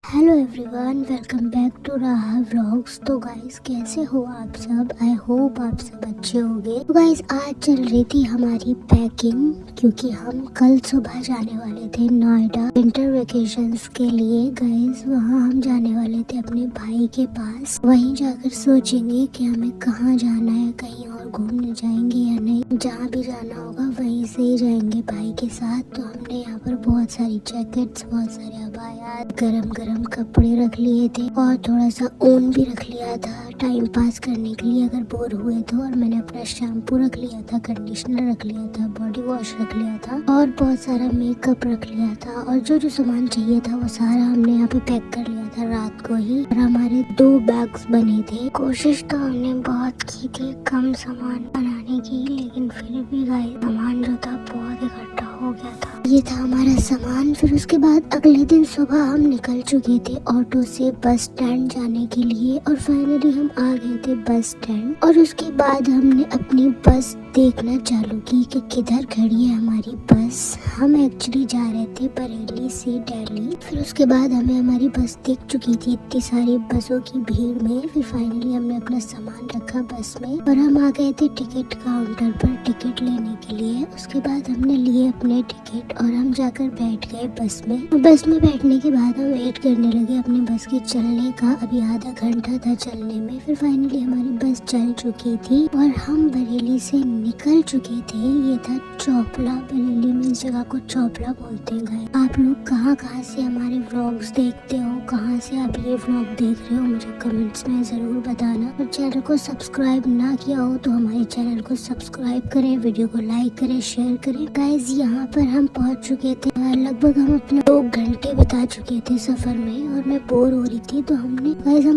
Hello everyone, welcome back to Raha vlogs. तो guys कैसे हो आप सब? आई होप आप सब अच्छे होंगे। तो गाइस आज चल रही थी हमारी पैकिंग, क्योंकि हम कल सुबह जाने वाले थे नोएडा विंटर वेकेशंस के लिए। गाइस वहाँ हम जाने वाले थे अपने भाई के पास। वहीं जाकर सोचेंगे कि हमें कहाँ जाना है, कहीं और घूमने जाएंगे या नहीं। जहाँ भी जाना होगा वहीं से ही जाएंगे भाई के साथ। तो हमने यहाँ पर बहुत सारी जैकेट्स, बहुत सारे अबायात, गरम गरम कपड़े रख लिए थे और थोड़ा सा ऊन भी रख लिया था टाइम पास करने के लिए अगर बोर हुए तो। और मैंने अपना शैम्पू रख लिया था, कंडीशनर रख लिया था, बॉडी वॉश रख लिया था और बहुत सारा मेकअप रख लिया था। और जो जो सामान चाहिए था वो सारा हमने यहाँ पे पैक कर लिया था रात को ही। और हमारे 2 बैग्स बने थे। कोशिश तो हमने बहुत की थी कम सामान बनाने की, लेकिन फिर भी गाइस सामान जो था बहुत इकट्ठा हो गया था। ये था हमारा सामान। फिर उसके बाद अगले दिन सुबह हम निकल चुके थे ऑटो से बस स्टैंड जाने के लिए। और फाइनली हम आ गए थे बस स्टैंड। और उसके बाद हमने अपनी बस देखना चालू की कि किधर खड़ी है हमारी बस। हम एक्चुअली जा रहे थे बरेली से दिल्ली। फिर उसके बाद हमें हमारी बस दिख चुकी थी इतनी सारी बसों की भीड़ में। फिर फाइनली हमने अपना सामान रखा बस में और हम आ गए थे टिकट काउंटर पर टिकट लेने के लिए। उसके बाद हमने लिए अपने टिकट और हम जाकर बैठ गए बस में। बस में बैठने के बाद हम वेट करने लगे अपने बस के चलने का। अभी आधा घंटा था चलने में। फिर फाइनली हमारी बस चल चुकी थी और हम बरेली से निकल चुके थे। ये था चोपला। बरेली में इस जगह को चोपला बोलते हैं। गाइस आप लोग कहाँ से हमारे व्लॉग्स देखते हो, कहाँ से आप ये व्लॉग देख रहे हो, मुझे कमेंट्स में जरूर बताना। और चैनल को सब्सक्राइब ना किया हो तो हमारे चैनल को सब्सक्राइब करें, वीडियो को लाइक करें, शेयर करें। गाइस यहाँ पर हम पहुँच चुके थे। लगभग हम अपने 2 घंटे बिता चुके थे सफर में और मैं बोर हो रही थी। तो हम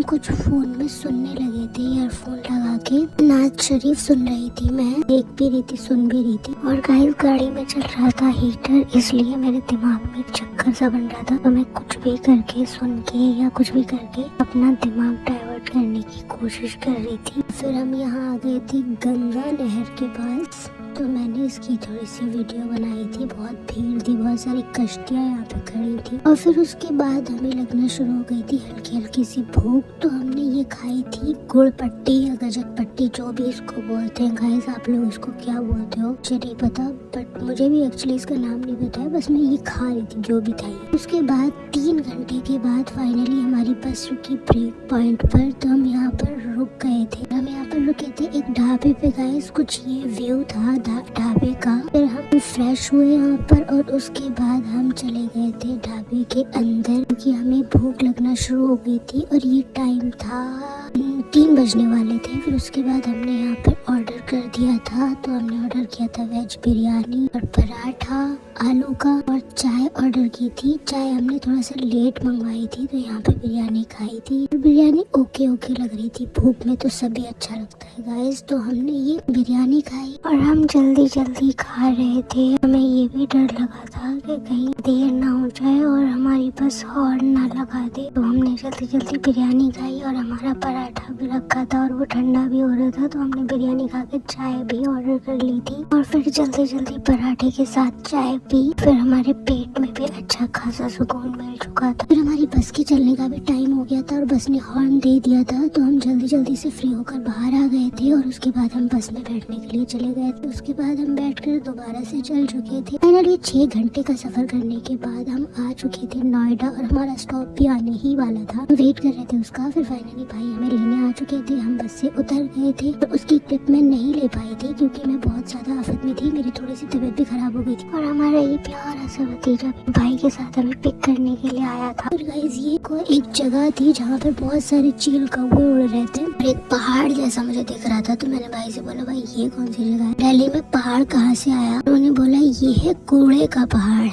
कुछ फोन में सुनने लगे थे, ईयरफोन लगा के नाज शरीफ सुन रही थी। मैं देख भी रही थी, सुन भी रही थी। और गाइस गाड़ी में चल रहा था हीटर, इसलिए मेरे दिमाग में एक चक्कर सा बन रहा था। तो मैं कुछ भी करके सुन के या कुछ भी करके अपना दिमाग डाइवर्ट करने की कोशिश कर रही थी। फिर हम यहाँ आ गए थे गंगा नहर के पास। तो मैंने इसकी थोड़ी सी वीडियो बनाई थी। बहुत भीड़ थी, बहुत सारी कश्तियाँ यहाँ पे खड़ी थी। और फिर उसके बाद हमें लगना शुरू हो गई थी हल्की हल्की सी भूख। तो हमने ये खाई थी गुड़ पट्टी या गजक पट्टी, जो भी इसको बोलते हैं। गाइस आप लोग इसको क्या बोलते हो मुझे नहीं पता, बट मुझे भी एक्चुअली इसका नाम नहीं पता है। बस मैं ये खा रही थी जो भी था। उसके बाद 3 घंटे के बाद फाइनली हमारी बस रुकी ब्रेक पॉइंट पर। तो हम यहाँ पर रुक गए थे। हम यहाँ पर रुके थे एक ढाबे पे। गाइस कुछ ये व्यू था ढाबे का। फिर हम फ्रेश हुए यहाँ पर और उसके बाद हम चले गए थे ढाबे के अंदर, क्योंकि हमें भूख लगना शुरू हो गई थी। और ये टाइम था 3 बजने वाले थे। फिर उसके बाद हमने यहाँ पर ऑर्डर कर दिया था। तो हमने ऑर्डर किया था वेज बिरयानी और पराठा आलू का और चाय ऑर्डर की थी। चाय हमने थोड़ा सा लेट मंगवाई थी, तो यहाँ पे बिरयानी खाई थी। बिरयानी ओके लग रही थी। भूख में तो सभी अच्छा लगता है गाइस। तो हमने ये बिरयानी खाई और हम जल्दी खा रहे थे। हमें ये भी डर लगा था कि कहीं देर ना हो जाए और हमारी बस हॉर्न ना लगा दे। तो हमने जल्दी बिरयानी खाई और हमारा पराठा भी रखा था और वो ठंडा भी हो रहा था। तो हमने बिरयानी खा के चाय भी ऑर्डर कर ली थी और फिर जल्दी पराठे के साथ चाय पी। फिर हमारे पेट में भी अच्छा खासा सुकून मिल चुका था। फिर हमारी बस के चलने का भी टाइम हो गया था और बस ने हॉर्न दे दिया था। तो हम जल्दी से फ्री होकर बाहर आ गए थे और उसके बाद हम बस में बैठने के लिए चले गए थे। उसके बाद हम बैठकर दोबारा से चल चुके थे। फाइनली 6 घंटे का सफर करने के बाद हम आ चुके थे नोएडा और हमारा स्टॉप भी आने ही वाला था। वेट कर रहे थे उसका। फिर फाइनली भाई हमें लेने आ चुके थे। हम बस से उतर गए थे। तो उसकी क्लिप मैं नहीं ले पाई थी क्योंकि मैं बहुत ज्यादा आफत में थी। मेरी थोड़ी सी तबीयत भी खराब हो गई थी। और हमारा ये प्यारा सा भतीजा भाई के साथ हमें पिक करने के लिए आया था। और गाइस ये कोई एक जगह थी जहाँ पर बहुत सारे चील कौवे उड़ रहे थे और एक पहाड़ जैसा मुझे दिख रहा था। तो मैंने भाई से बोला, भाई ये कौन सी जगह है, दिल्ली में पहाड़ कहाँ से आया? उन्होंने बोला ये है कूड़े का पहाड़।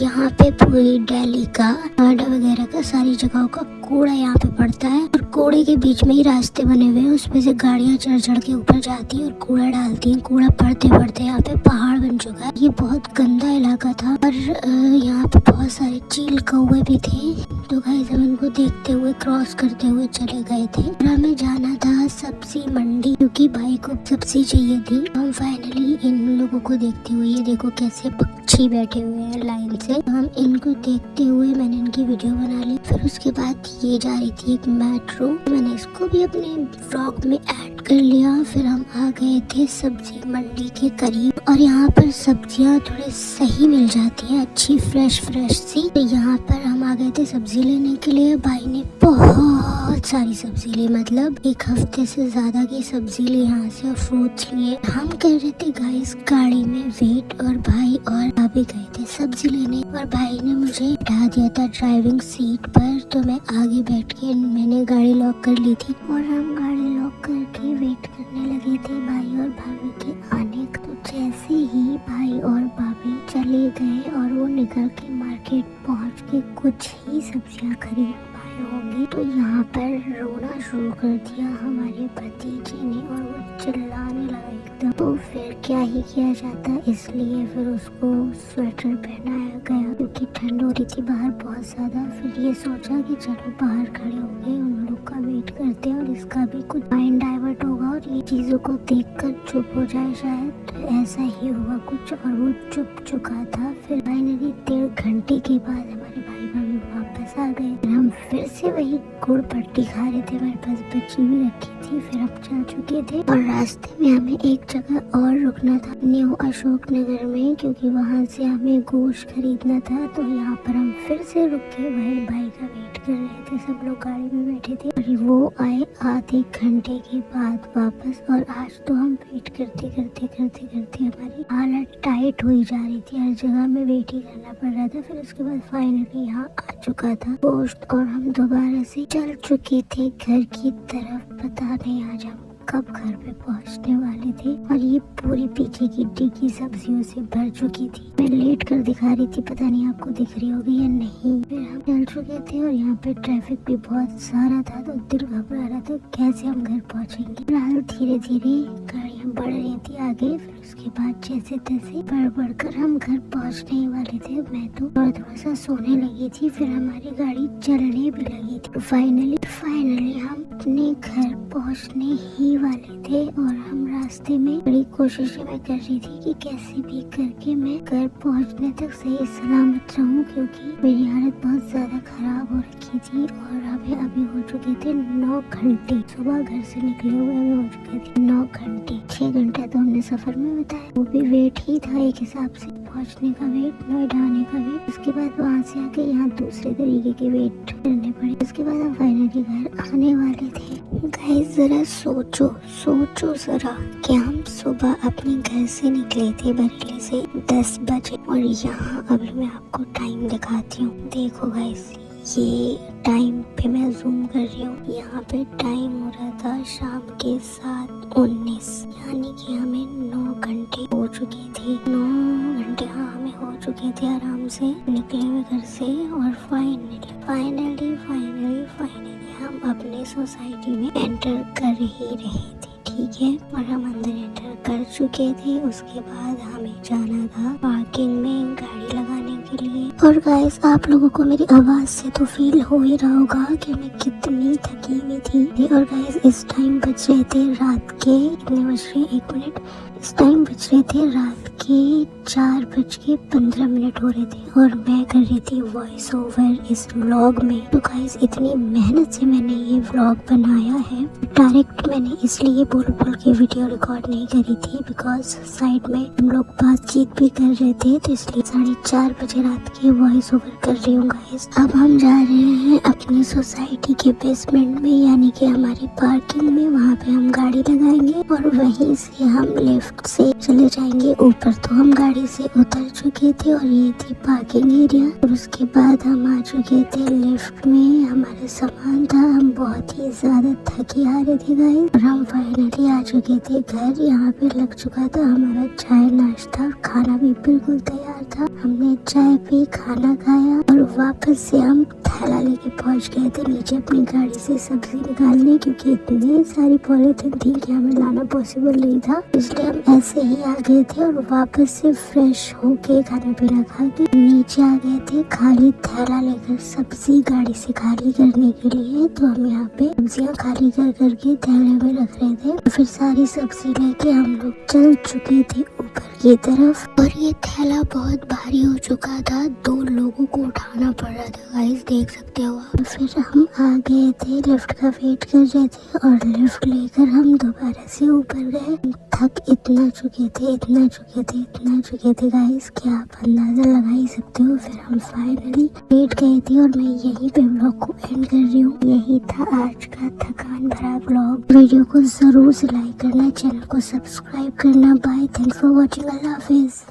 यहाँ पे पूरी दिल्ली का, नोएडा वगैरह का, सारी जगहों का कूड़ा यहाँ पे पड़ता है और कूड़े के बीच में ही रास्ते बने हुए हैं। उसपे से गाड़ियाँ चढ़ के ऊपर जाती है और कूड़ा डालती है। कूड़ा पड़ते यहाँ पे पहाड़ बन चुका है। ये बहुत गंदा इलाका था और यहाँ पे बहुत सारे चील कौवे भी थे। तो गाइस हम इनको देखते हुए क्रॉस करते हुए चले गए थे। हमें जाना था सब्जी मंडी क्योंकि भाई को सब्जी चाहिए थी। हम फाइनली इन लोगों को देखते हुए, ये देखो कैसे पक्षी बैठे हुए हैं लाइन से, हम इनको देखते हुए मैंने इनकी वीडियो बना ली। फिर उसके बाद ये जा रही थी एक मेट्रो, मैंने इसको भी अपने व्लॉग में ऐड कर लिया। फिर हम आ गए थे सब्जी मंडी के करीब और यहाँ पर सब्जियाँ थोड़े सही मिल जाती है, अच्छी फ्रेश सी। तो यहाँ पर हम आ गए थे सब्जी लेने के लिए। भाई ने बहुत सारी सब्जी ली, मतलब एक हफ्ते से ज्यादा की सब्जी ली यहाँ से, और फ्रूट्स लिए। हम कर रहे थे गाइस गाड़ी में वेट, और भाई और भाभी गए थे सब्जी लेने, और भाई ने मुझे बैठा दिया था ड्राइविंग सीट पर। तो मैं आगे बैठ के मैंने गाड़ी लॉक कर ली थी और हम गाड़ी लॉक करके वेट करने लगे थे भाई और भाभी के आने का। तो जैसे ही भाई और भाभी चले गए और वो निकल के मार्केट पहुँच के कुछ ही सब्जियाँ खरीद पाए होंगे, तो यहाँ पर रोना शुरू कर दिया हमारे भतीजे ने और वो चिल्लाने लगा एकदम। तो फिर क्या ही किया जाता, इसलिए फिर उसको स्वेटर पहनाया गया क्योंकि ठंड हो रही थी बाहर बहुत ज्यादा। फिर ये सोचा कि चलो बाहर खड़े होंगे, उन लोग का वेट करते हैं और इसका भी कुछ माइंड डाइवर्ट होगा और ये चीजों को देखकर चुप हो जाए शायद। तो ऐसा ही हुआ कुछ और वो चुप चुका था। फिर फाइनली 1.5 घंटे के बाद हमारे भाई भाभी वापस आ गए। हम फिर से वही गुड़ पट्टी खा रहे थे, हमारे पास बची भी रखी थी। फिर हम चल चुके थे और रास्ते में हमें एक जगह और रुकना था, न्यू अशोक नगर में, क्योंकि वहाँ से हमें गोश्त खरीदना था। तो यहाँ पर हम फिर से रुक के भाई का वेट कर रहे थे। सब लोग गाड़ी में बैठे थे और वो आए आधे घंटे के बाद वापस। और आज तो हम वेट करते हमारी हालत टाइट हुई जा रही थी, हर जगह में वेट ही करना पड़ रहा था। फिर उसके बाद फाइनली यहाँ आ चुका था गोश्त और हम दोबारा से चल चुके थे घर की तरफ। पता नहीं आज हम कब घर पे पहुंचने वाले थे, और ये पूरी पीछे की डिग्गी सब्जियों से भर चुकी थी। मैं लेट कर दिखा रही थी, पता नहीं आपको दिख रही होगी या नहीं। फिर हम चल चुके थे और यहाँ पे ट्रैफिक भी बहुत सारा था, तो दिल घबरा रहा था कैसे हम घर पहुँचेंगे। फिलहाल धीरे धीरे गाड़ियाँ बढ़ रही थी आगे। फिर उसके बाद जैसे तैसे बढ़कर हम घर पहुँचने वाले थे। मैं तो थोड़ा सा सोने लगी थी, फिर हमारी गाड़ी चलने भी लगी थी। फाइनली हम अपने घर पहुँचने ही वाले थे और हम रास्ते में बड़ी कोशिश मैं कर रही थी कि कैसे भी करके मैं घर पहुंचने तक सही सलामत रहूं, क्योंकि मेरी हालत बहुत ज्यादा खराब हो रखी थी। और हमें अभी हो चुके थे 9 घंटे, सुबह घर से निकले हुए हमें हो चुके थे 9 घंटे। 6 घंटे तो हमने सफर में बिताया, वो भी वेट ही था एक हिसाब से, पहुंचने का वेट, नोएडा आने का वेट। उसके बाद वहाँ से आके यहाँ दूसरे तरीके के वेट करने पड़े। उसके बाद हम फाइनली घर आने वाले थे। गाइस जरा सोचो जरा कि हम सुबह अपने घर से निकले थे बरेली से 10 बजे, और यहाँ अभी मैं आपको टाइम दिखाती हूँ। देखो गाइस, ये टाइम पे मैं जूम कर रही हूँ, यहाँ पे टाइम हो रहा था शाम के 7:19, यानी कि हमें 9 घंटे हो चुके थे। 9 घंटे हाँ हमें हो चुके थे आराम से निकले हुए घर से। और फाइनली हम अपने सोसाइटी में एंटर कर ही रहे थे, ठीक है। और हम अंदर एंटर कर चुके थे। उसके बाद हमें जाना था पार्किंग में गाड़ी लगाने के लिए। और गाइस आप लोगों को मेरी आवाज से तो फील हो ही रहा होगा कि मैं कितनी थकी हुई थी। और गाइस इस टाइम बज रहे थे रात के, कितने बज रहे, 1 मिनट, इस टाइम बज रहे थे रात के 4:15 हो रहे थे और मैं कर रही थी वॉइस ओवर इस व्लॉग में। तो गाइस इतनी मेहनत से मैंने ये व्लॉग बनाया है। डायरेक्ट मैंने इसलिए बोल के वीडियो रिकॉर्ड नहीं करी थी, बिकॉज साइड में हम लोग बातचीत भी कर रहे थे, तो इसलिए 4:30 बजे रात के वॉइस ओवर कर रही हूँ गाइस। अब हम जा रहे हैं अपनी सोसाइटी के बेसमेंट में, यानी कि हमारी पार्किंग में। वहाँ पे हम गाड़ी लगाएंगे और वहीं से हम लिफ्ट से चले जाएंगे ऊपर। तो हम गाड़ी से उतर चुके थे और ये थी पार्किंग एरिया। और उसके बाद हम आ चुके थे लिफ्ट में, हमारा सामान था। हम बहुत ही ज्यादा थके आ रहे थे गाइस, और हम फाइनली आ चुके थे घर। यहाँ पे लग चुका था हमारा चाय नाश्ता और खाना भी बिल्कुल तैयार था। हमने चाय पी, खाना खाया और वापस से हम थैला लेके पहुंच गए थे नीचे अपनी गाड़ी से सब्जी निकालने, क्योंकि इतनी सारी पॉलीथिन थी कि हमें लाना पॉसिबल नहीं था, इसलिए हम ऐसे ही आ गए थे और वापस से फ्रेश होके खाना पीना खा के नीचे आ गए थे खाली थैला लेकर सब्जी गाड़ी से खाली करने के लिए। तो हम यहाँ पे सब्जियाँ खाली कर करके थैले में रख रहे थे, फिर सारी सब्जी लेके हम लोग चल चुके थे ऊपर की तरफ। और ये थैला बहुत भारी हो चुका था, 2 लोगों को उठाना पड़ रहा था गाइस, देख सकते हो आप। फिर हम आ गए थे, लिफ्ट का वेट कर रहे थे और लिफ्ट लेकर हम दोबारा से ऊपर गए। थक इतना चुके थे गाइस कि आप अंदाजा लगा ही सकते हो। फिर हम फाइनली लेट गए थे और मैं यहीं पे ब्लॉग को एंड कर रही हूँ। यही था आज का थकान भरा ब्लॉग। वीडियो को जरूर से लाइक करना, चैनल को सब्सक्राइब करना। बाय, थैंक्स फॉर वॉचिंग, अल्लाह हाफिज।